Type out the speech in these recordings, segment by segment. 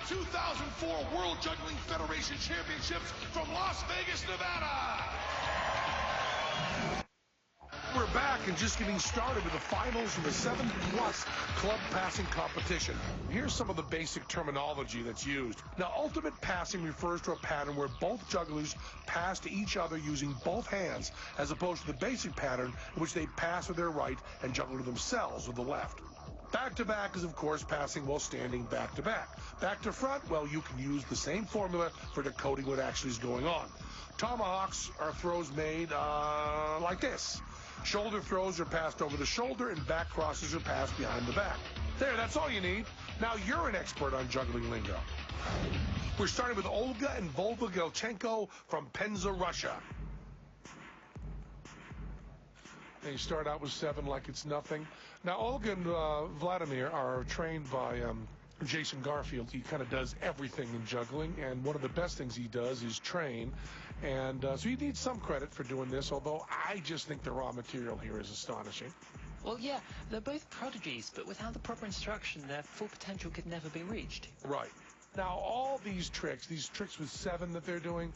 2004 World Juggling Federation Championships from Las Vegas, Nevada. We're back and just getting started with the finals of the 7+ club passing competition. Here's some of the basic terminology that's used. Now, ultimate passing refers to a pattern where both jugglers pass to each other using both hands, as opposed to the basic pattern in which they pass with their right and juggle to themselves with the left. Back-to-back is, of course, passing while standing back-to-back. Back to front, well, you can use the same formula for decoding what actually is going on. Tomahawks are throws made like this. Shoulder throws are passed over the shoulder, and back crosses are passed behind the back. There, that's all you need. Now you're an expert on juggling lingo. We're starting with Olga and Vova Gelchenko from Penza, Russia. They start out with 7 like it's nothing. Now, Olga and Vladimir are trained by Jason Garfield. He kind of does everything in juggling, and one of the best things he does is train. And so you need some credit for doing this, although I just think the raw material here is astonishing. Well, yeah, they're both prodigies, but without the proper instruction, their full potential could never be reached. Right. Now, all these tricks with 7 that they're doing,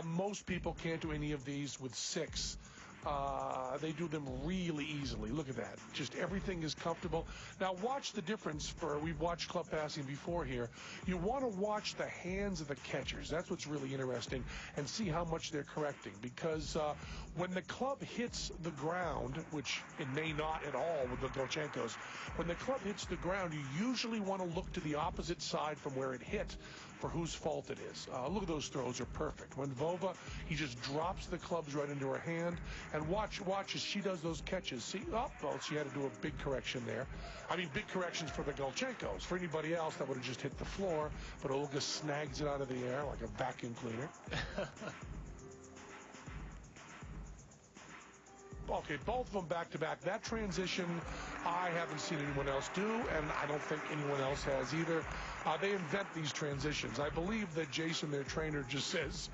most people can't do any of these with 6. They do them really easily. Look at that. Just everything is comfortable. Now watch the difference. We've watched club passing before here. You want to watch the hands of the catchers. That's what's really interesting, and see how much they're correcting, because when the club hits the ground, which it may not at all with the Gelchenkos, when the club hits the ground, you usually want to look to the opposite side from where it hit for whose fault it is. Look at those throws are perfect. When Vova, he just drops the clubs right into her hand, and watch as she does those catches. See, well, she had to do a big correction there. I mean, big corrections for the Gelchenkos. For anybody else, that would have just hit the floor, but Olga snags it out of the air like a vacuum cleaner. Okay, both of them back-to-back. That transition, I haven't seen anyone else do, and I don't think anyone else has either. They invent these transitions. I believe that Jason, their trainer, just says,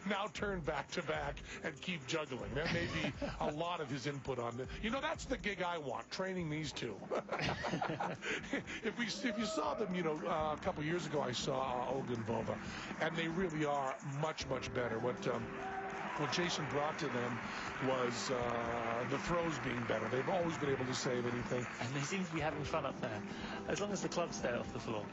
now turn back-to-back and keep juggling. That may be a lot of his input on this. You know, that's the gig I want, training these two. If you saw them, you know, a couple years ago, I saw Olga and Vova, and they really are much, much better. What Jason brought to them was the throws being better. They've always been able to save anything. And they seem to be having fun up there, as long as the clubs stay off the floor.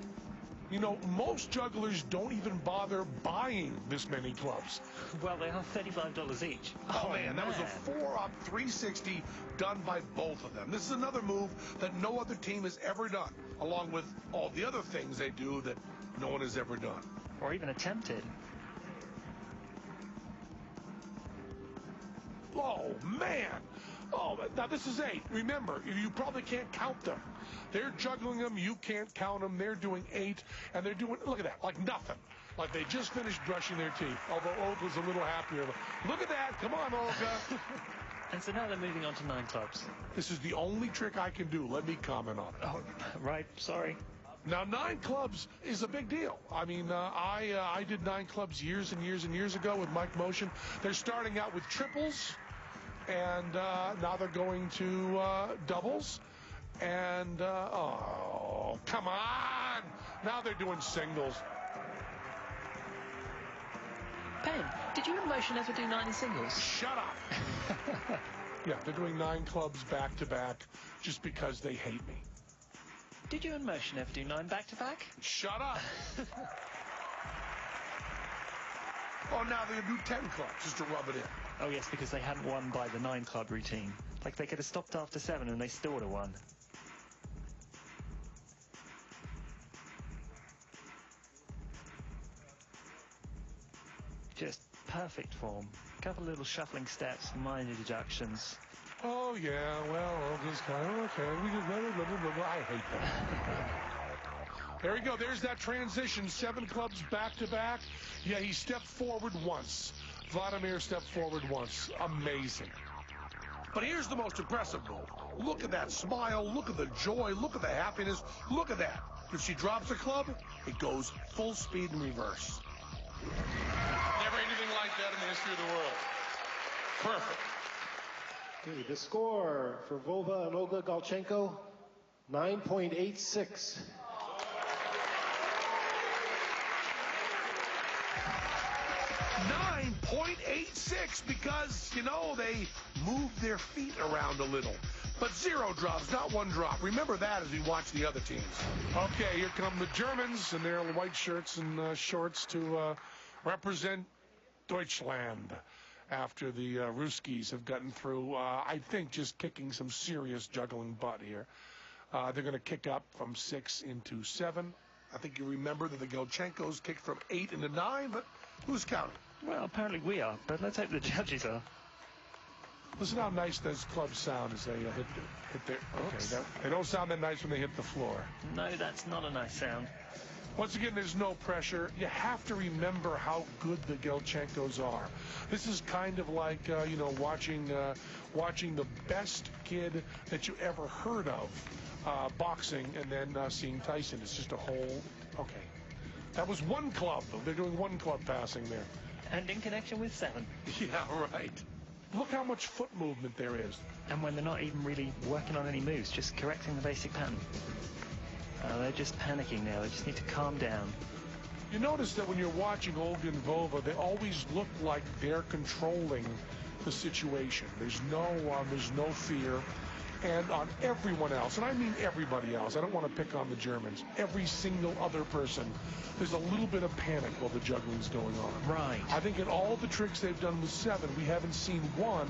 You know, most jugglers don't even bother buying this many clubs. Well, they are $35 each. Oh man, that was a 4-up 360 done by both of them. This is another move that no other team has ever done, along with all the other things they do that no one has ever done. Or even attempted. Oh, man. Oh, now this is 8. Remember, you probably can't count them. They're juggling them. You can't count them. They're doing 8, and they're doing, look at that, like nothing. Like they just finished brushing their teeth, although Olga's a little happier. Look at that. Come on, Olga. And so now they're moving on to 9 clubs. This is the only trick I can do. Let me comment on it. Oh, right. Sorry. Now, 9 clubs is a big deal. I mean, I did 9 clubs years and years and years ago with Mike Motion. They're starting out with triples, and now they're going to doubles. And, oh, come on! Now they're doing singles. Ben, did you and Motion ever do 9 singles? Shut up! Yeah, they're doing 9 clubs back-to-back just because they hate me. Did you and Motion ever do 9 back-to-back? Shut up! Oh, now they're going to do 10 clubs just to rub it in. Oh, yes, because they hadn't won by the 9 club routine. Like they could have stopped after 7 and they still would have won. Just perfect form. A couple of little shuffling steps, minor deductions. Oh, yeah, well, just kind of, okay. I hate that. There we go. There's that transition. 7 clubs back-to-back. Yeah, he stepped forward once. Vladimir stepped forward once. Amazing. But here's the most impressive move. Look at that smile. Look at the joy. Look at the happiness. Look at that. If she drops a club, it goes full speed in reverse. Never anything like that in the history of the world. Perfect. Okay, the score for Vova and Olga Gelchenko, 9.86. .86 because, you know, they moved their feet around a little. But 0 drops, not 1 drop. Remember that as we watch the other teams. Okay, here come the Germans in their white shirts and shorts to represent Deutschland after the Ruskies have gotten through, I think, just kicking some serious juggling butt here. They're going to kick up from 6 into 7. I think you remember that the Gelchenkos kicked from 8 into 9, but who's counting? Well, apparently we are, but let's hope the judges are. Listen how nice those clubs sound as they hit their... Okay, they don't sound that nice when they hit the floor. No, that's not a nice sound. Once again, there's no pressure. You have to remember how good the Gelchenkos are. This is kind of like, you know, watching the best kid that you ever heard of boxing and then seeing Tyson. It's just a whole... Okay. That was 1 club, though. They're doing 1 club passing there. And in connection with 7. Yeah, right. Look how much foot movement there is. And when they're not even really working on any moves, just correcting the basic pattern. They're just panicking now. They just need to calm down. You notice that when you're watching Olga and Vova, they always look like they're controlling the situation. There's no fear. And on everyone else, and I mean everybody else, I don't want to pick on the Germans, every single other person, there's a little bit of panic while the juggling's going on. Right. I think in all the tricks they've done with 7, we haven't seen one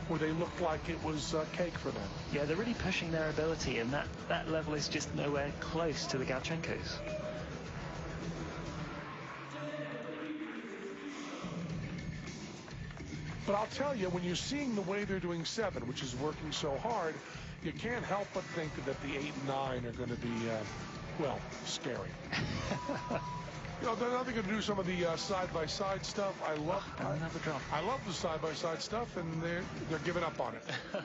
where they looked like it was cake for them. Yeah, they're really pushing their ability, and that level is just nowhere close to the Gelchenkos. But I'll tell you, when you're seeing the way they're doing 7, which is working so hard, you can't help but think that the 8 and 9 are going to be, well, scary. You know, they're going to do some of the side-by-side stuff. I love the side-by-side stuff, and they're giving up on it.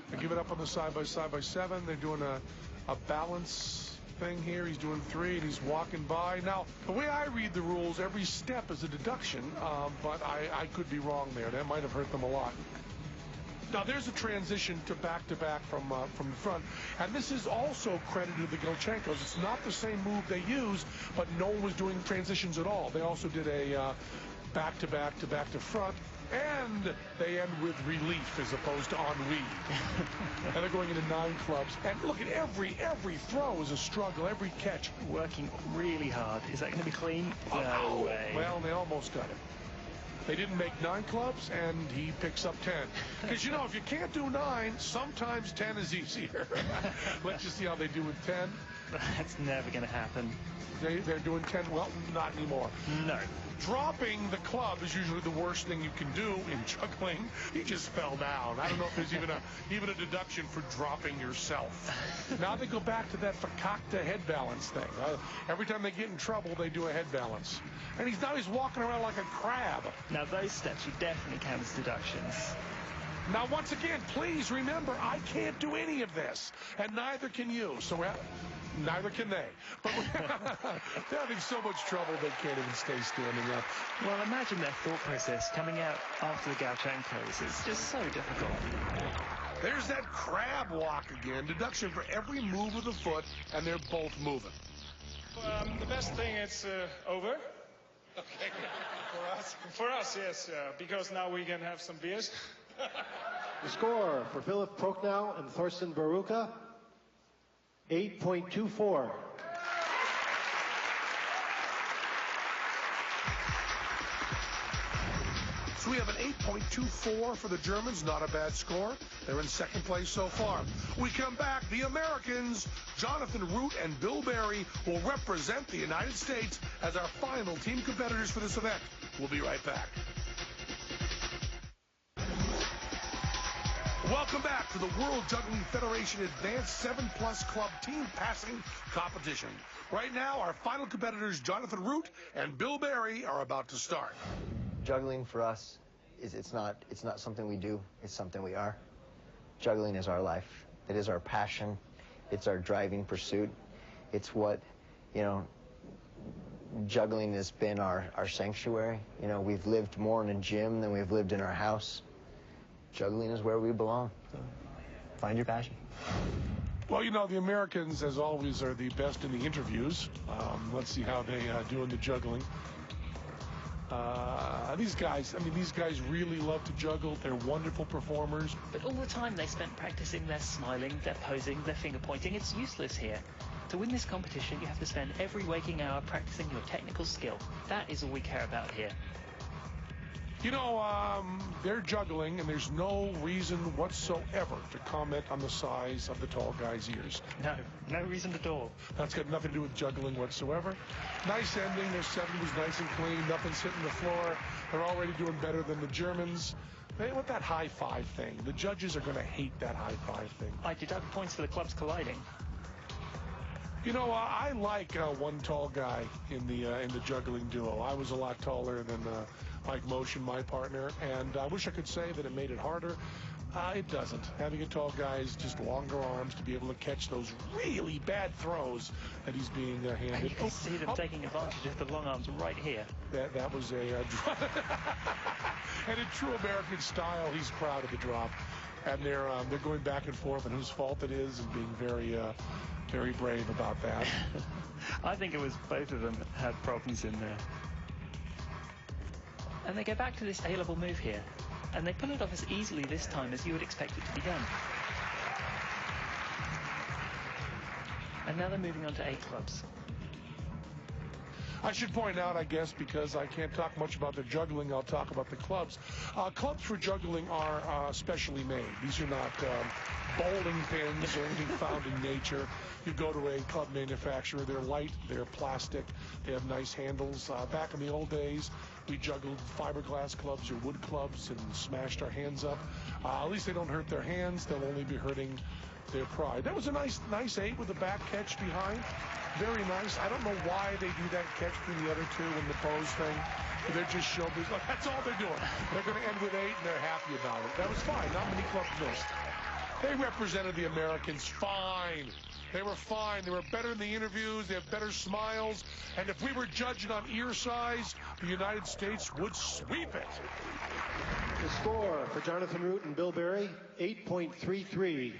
They're giving up on the side-by-side by 7. They're doing a balance thing here. He's doing 3, and he's walking by. Now, the way I read the rules, every step is a deduction, but I could be wrong there. That might have hurt them a lot. Now, there's a transition to back-to-back from the front, and this is also credited to the Gelchenkos. It's not the same move they use, but no one was doing transitions at all. They also did a back-to-back to back-to-front, and they end with relief as opposed to ennui. And they're going into 9 clubs. And look at every throw is a struggle, every catch. Working really hard. Is that going to be clean? No way. Well, they almost got it. They didn't make 9 clubs, and he picks up 10. Because, you know, if you can't do 9, sometimes 10 is easier. Let's just see how they do with 10. That's never going to happen. They're doing 10. Well, not anymore. No. Dropping the club is usually the worst thing you can do in juggling. He just fell down. I don't know if there's even a deduction for dropping yourself. Now they go back to that fakakta head balance thing. Every time they get in trouble, they do a head balance. And he's walking around like a crab. Now those steps you definitely count as deductions. Now once again, please remember, I can't do any of this, and neither can you. So neither can they. But they're having so much trouble they can't even stay standing up. Well, imagine their thought process coming out after the Gelchenkos. It's just so difficult. There's that crab walk again. Deduction for every move of the foot, and they're both moving. The best thing is over. Okay. For us, yes, because now we can have some beers. The score for Philip Prochnow and Thorsten Baruka, 8.24. So we have an 8.24 for the Germans. Not a bad score. They're in 2nd place so far. We come back. The Americans, Jonathan Root and Bill Berry, will represent the United States as our final team competitors for this event. We'll be right back. Welcome back to the World Juggling Federation Advanced 7+ Club Team Passing Competition. Right now, our final competitors, Jonathan Root and Bill Berry, are about to start. Juggling for us it's not something we do, it's something we are. Juggling is our life. It is our passion. It's our driving pursuit. It's what, you know, juggling has been our sanctuary. You know, we've lived more in a gym than we've lived in our house. Juggling is where we belong. So find your passion. Well, you know, the Americans, as always, are the best in the interviews. Let's see how they do in the juggling. These guys really love to juggle. They're wonderful performers. But all the time they spent practicing their smiling, their posing, their finger pointing, it's useless here. To win this competition, you have to spend every waking hour practicing your technical skill. That is all we care about here. You know, they're juggling, and there's no reason whatsoever to comment on the size of the tall guy's ears. No reason at all. That's got nothing to do with juggling whatsoever. Nice ending. Their 7 was nice and clean. Nothing's hitting the floor. They're already doing better than the Germans. They want that high five thing. The judges are going to hate that high five thing. I deduct points for the clubs colliding. You know, I like one tall guy in the juggling duo. I was a lot taller than Mike Motion, my partner, and I wish I could say that it made it harder. It doesn't. Having a tall guy is just longer arms to be able to catch those really bad throws that he's being handed. And you can see them taking advantage of the long arms right here. That was a and in true American style, he's proud of the drop, and they're going back and forth on whose fault it is, and being very brave about that. I think it was both of them had problems in there. And they go back to this A-level move here, and they pull it off as easily this time as you would expect it to be done. And now they're moving on to A clubs. I should point out, I guess, because I can't talk much about the juggling, I'll talk about the clubs. Clubs for juggling are specially made. These are not bowling pins or anything found in nature. You go to a club manufacturer, they're light, they're plastic, they have nice handles. Back in the old days, we juggled fiberglass clubs or wood clubs and smashed our hands up. At least they don't hurt their hands, they'll only be hurting their pride. That was a nice 8 with the back catch behind. Very nice. I don't know why they do that catch between the other two in the pose thing. They're just showbiz. Like, that's all they're doing. They're going to end with 8, and they're happy about it. That was fine. Not many clubs missed. They represented the Americans fine. They were fine. They were better in the interviews. They have better smiles. And if we were judging on ear size, the United States would sweep it. The score for Jonathan Root and Bill Berry, 8.33.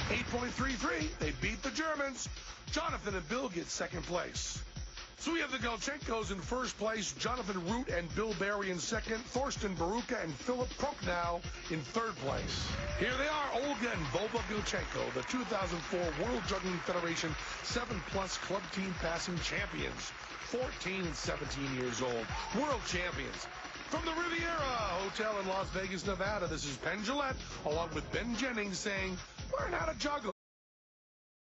8.33. They beat the Germans. Jonathan and Bill get second place. So we have the Galchenkos in first place, Jonathan Root and Bill Berry in second, Thorsten Baruka and Philip Prochnow in third place. Here they are, Olga and Boba Galchenko, the 2004 World Juggling Federation 7+ club team passing champions, 14 and 17 years old, world champions. From the Riviera Hotel in Las Vegas, Nevada, this is Penn Jillette, along with Ben Jennings saying, learn how to juggle.